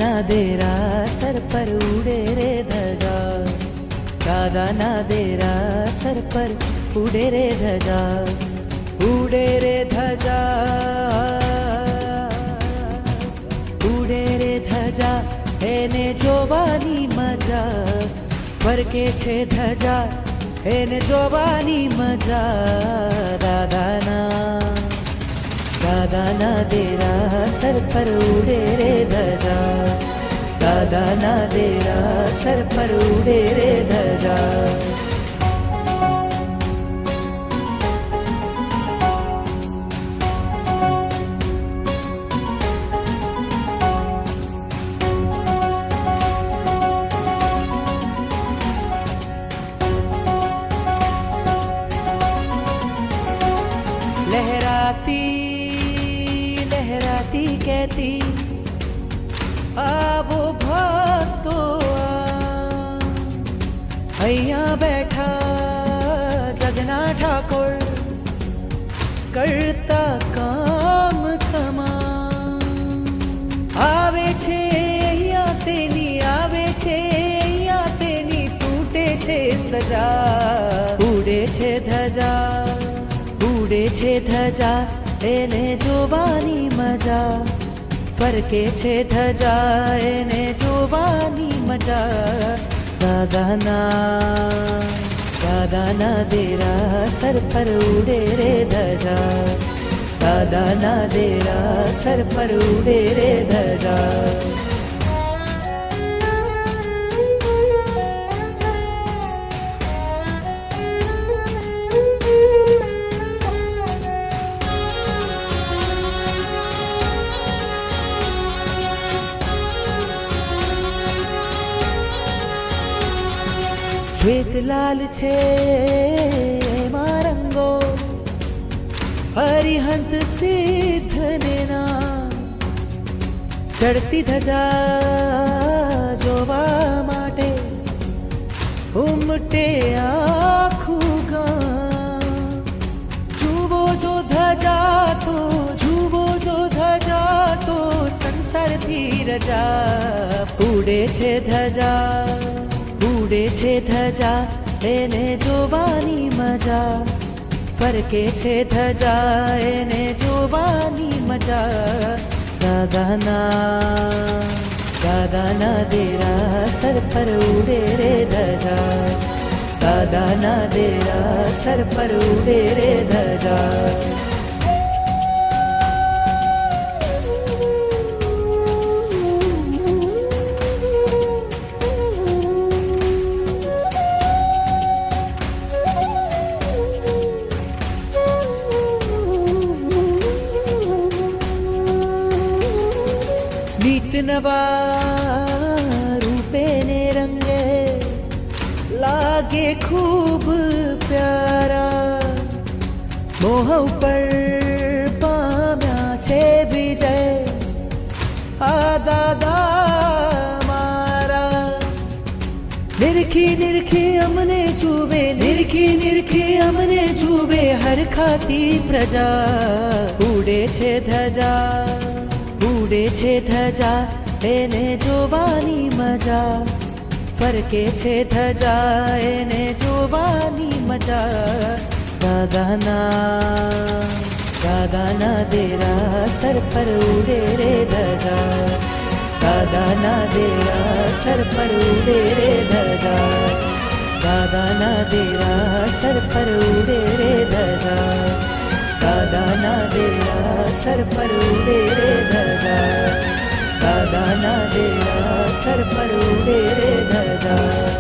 ના દેરા સર પર ઉડે રે ધજા, દાદાના દેરા સર પર ઉડે રે ધજા, ઉડે રે ધજા, ઉડે રે ધજા, એને જોવાની મજા, ફરકે છે ધજા એને જોવાની મજા, દાદાના દેરા સર પર ઉડે રે ધજા, દાદાના દેરા સર પર ઉડે રે ધજા. लहराती लहराती कहती आवो भक्तो અહીંયા બેઠા જગના ઠાકોર કરતા કામ તમામ, આવે છે અહીંયા તેની, આવે છે અહીંયા તેની, તૂટે છે સજા, ઉડે છે ધજા, ઉડે છે ધજા એને જોવાની મજા, ફરકે છે ધજા એને જોવાની મજા, દાદાના દેરા સર પર ઉડે રે ધજા, દાદાના દેરા સર પર ઉડે રે ધજા. શ્વેત લાલ છે એમાં રંગો, હરિહંત સિદ્ધને નામ, ચડતી ધજા જોવા માટે ઉમટે આખું ગામ, જુઓ જો ધજા તો, જુઓ જો ધજા તો, સંસારથી રજા, ઉડે છે ધજા, ઉડે છે ધજા એને જોવાની મજા, ફરકે છે ધજા એને જોવાની મજા, દાદાના દેરા સર પર ઉડે રે ધજા, દાદાના દેરા સર પર ઉડે રે ધજા. નીત નવા રૂપે ને રંગે લાગે ખૂબ પ્યારા, મોહ ઉપર પામ્યા છે વિજય આ દાદા મારા, નિરખી નિરખી અમને જુએ, નિરખી નિરખી અમને જુએ હરખાતી પ્રજા, ઉડે છે ધજા, ઉડે છે ધજા એને જોવાની મજા, ફરકે છે ધજા એને જોવાની મજા, દાદાના દેરા સર પર ઉડે રે ધજા, દાદાના દેરા સર પર ઉડે રે ધજા, દાદાના દેરા સર પર ઉડે રે ધજા, દાદાના દેરા સર પર ઉડે રે ધજા, દાદાના દેરા સર પર ઉડે રે ધજા.